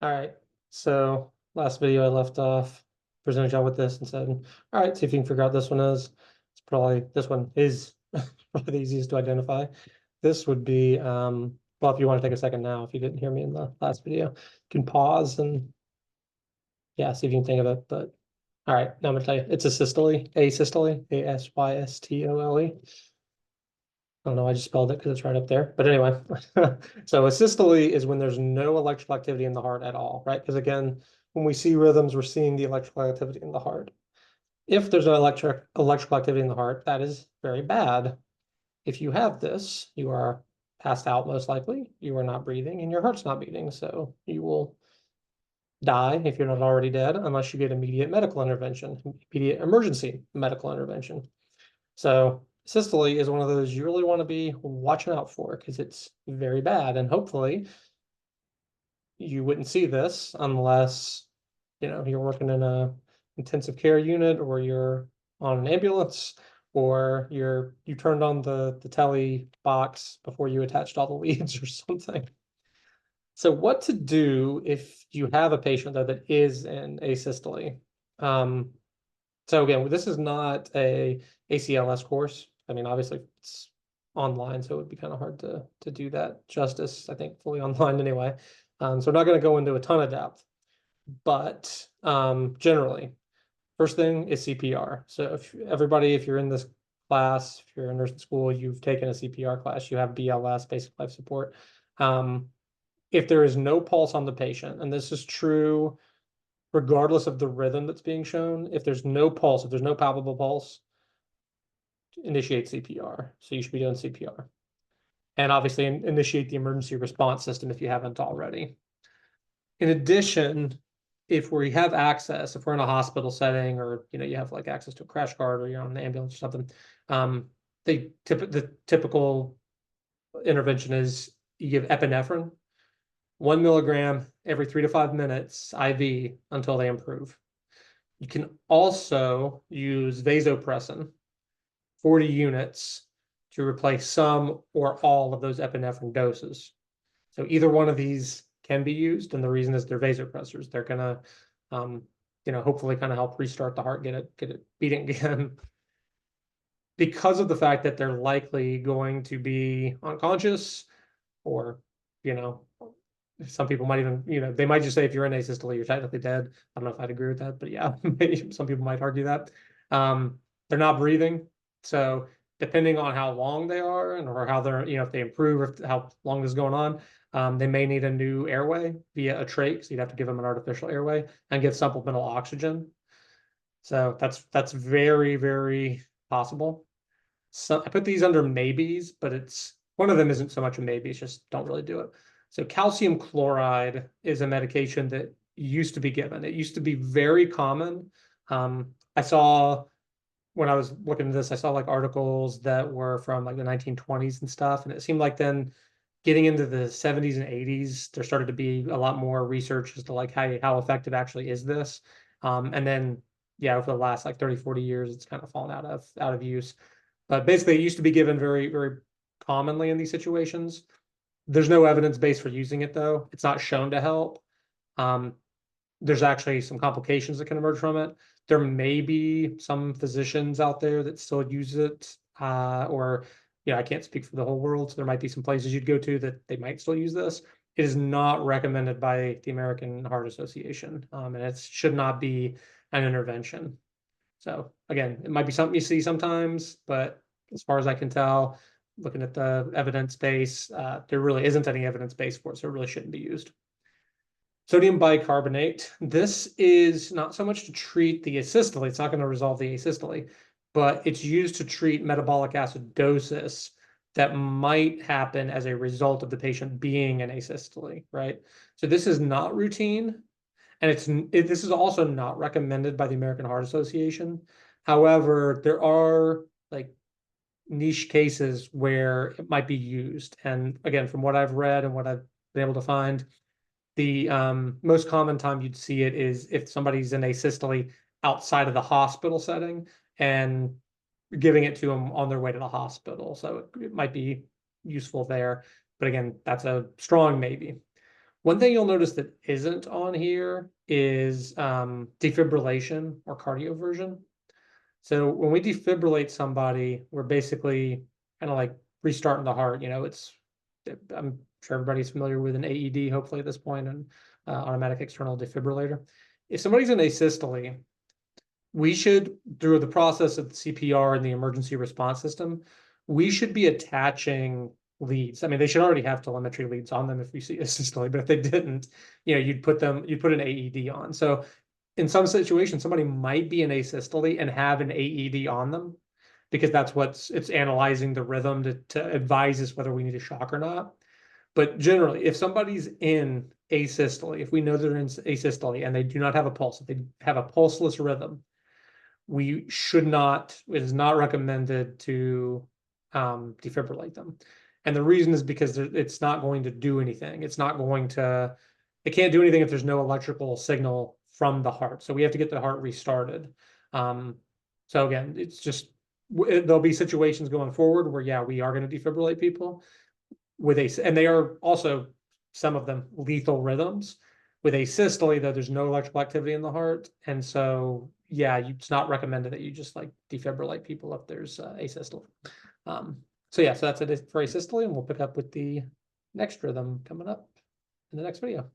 All right. So last video I left off, presented y'all with this and said, all right, see if you can figure out this one is. It's probably this one is probably the easiest to identify. This would be well, if you want to take a second now, if you didn't hear me in the last video, you can pause and yeah, see if you can think of it. But all right, now I'm gonna tell you it's asystole, Asystole. I don't know, I just spelled it because it's right up there. But anyway, so asystole is when there's no electrical activity in the heart at all, right? Because again, when we see rhythms, we're seeing the electrical activity in the heart. If there's no electrical activity in the heart, that is very bad. If you have this, you are passed out most likely. You are not breathing and your heart's not beating. So you will die if you're not already dead, unless you get immediate medical intervention, immediate emergency medical intervention. So systole is one of those you really want to be watching out for because it's very bad. And hopefully you wouldn't see this unless, you're working in a intensive care unit or you're on an ambulance or you turned on the tele box before you attached all the leads or something. So what to do if you have a patient though that is in asystole? Um, so again, this is not a ACLS course. I mean, obviously it's online, so it would be kind of hard to do that justice, I think, fully online anyway. So we're not going to go into a ton of depth, but generally, first thing is CPR. So if you're in this class, if you're in nursing school, you've taken a CPR class, you have BLS, basic life support. If there is no pulse on the patient, and this is true regardless of the rhythm that's being shown, if there's no pulse, if there's no palpable pulse, initiate CPR. So you should be doing CPR. And obviously initiate the emergency response system if you haven't already. In addition, if we have access, if we're in a hospital setting or you have like access to a crash cart or you're on an ambulance or something, the typical intervention is you give epinephrine, 1 milligram every 3 to 5 minutes IV until they improve. You can also use vasopressin, 40 units, to replace some or all of those epinephrine doses. So either one of these can be used, and the reason is they're vasopressors. They're gonna, hopefully kind of help restart the heart, get it beating again. Because of the fact that they're likely going to be unconscious, or you know, some people might even, they might just say if you're in asystole, you're technically dead. I don't know if I'd agree with that, but yeah, some people might argue that. They're not breathing. So depending on how long they are and or how they're, if they improve or how long this is going on, they may need a new airway via a trach. So you'd have to give them an artificial airway and give supplemental oxygen. So that's very, very possible. So I put these under maybes, but it's one of them isn't so much a maybe, it's just don't really do it. So calcium chloride is a medication that used to be given. It used to be very common. I saw when I was looking at this, I saw like articles that were from like the 1920s and stuff, and it seemed like then getting into the 70s and 80s, there started to be a lot more research as to like how effective actually is this. And then yeah, over the last like 30, 40 years, it's kind of fallen out of use. But basically, it used to be given very, very commonly in these situations. There's no evidence base for using it, though. It's not shown to help. Um, there's actually some complications that can emerge from it. There may be some physicians out there that still use it, or I can't speak for the whole world, so there might be some places you'd go to that they might still use this. It is not recommended by the American Heart Association, and it should not be an intervention. So again, it might be something you see sometimes, but as far as I can tell, looking at the evidence base, there really isn't any evidence base for it, so it really shouldn't be used. Sodium bicarbonate. This is not so much to treat the asystole. It's not going to resolve the asystole, but it's used to treat metabolic acidosis that might happen as a result of the patient being an asystole, right? So this is not routine, and this is also not recommended by the American Heart Association. However, there are like niche cases where it might be used. And again, from what I've read and what I've been able to find, the most common time you'd see it is if somebody's in asystole outside of the hospital setting and giving it to them on their way to the hospital. So it might be useful there. But again, that's a strong maybe. One thing you'll notice that isn't on here is defibrillation or cardioversion. So when we defibrillate somebody, we're basically kind of like restarting the heart. I'm sure everybody's familiar with an AED, hopefully at this point, and automatic external defibrillator. If somebody's in asystole, we should, through the process of the CPR and the emergency response system, we should be attaching leads. I mean, they should already have telemetry leads on them if we see asystole, but if they didn't, you'd put an AED on. So in some situations, somebody might be in asystole and have an AED on them because that's it's analyzing the rhythm to advise us whether we need a shock or not. But generally, if somebody's in asystole, if we know they're in asystole and they do not have a pulse, if they have a pulseless rhythm, we should not, it is not recommended to defibrillate them. And the reason is because it's not going to do anything. It can't do anything if there's no electrical signal from the heart. So we have to get the heart restarted. So again, it's just, there'll be situations going forward where, yeah, we are going to defibrillate people and they are also, some of them, lethal rhythms. With asystole, though, there's no electrical activity in the heart. And so, yeah, it's not recommended that you just like defibrillate people if there's asystole. So yeah, so that's it for asystole, and we'll pick up with the next rhythm coming up in the next video.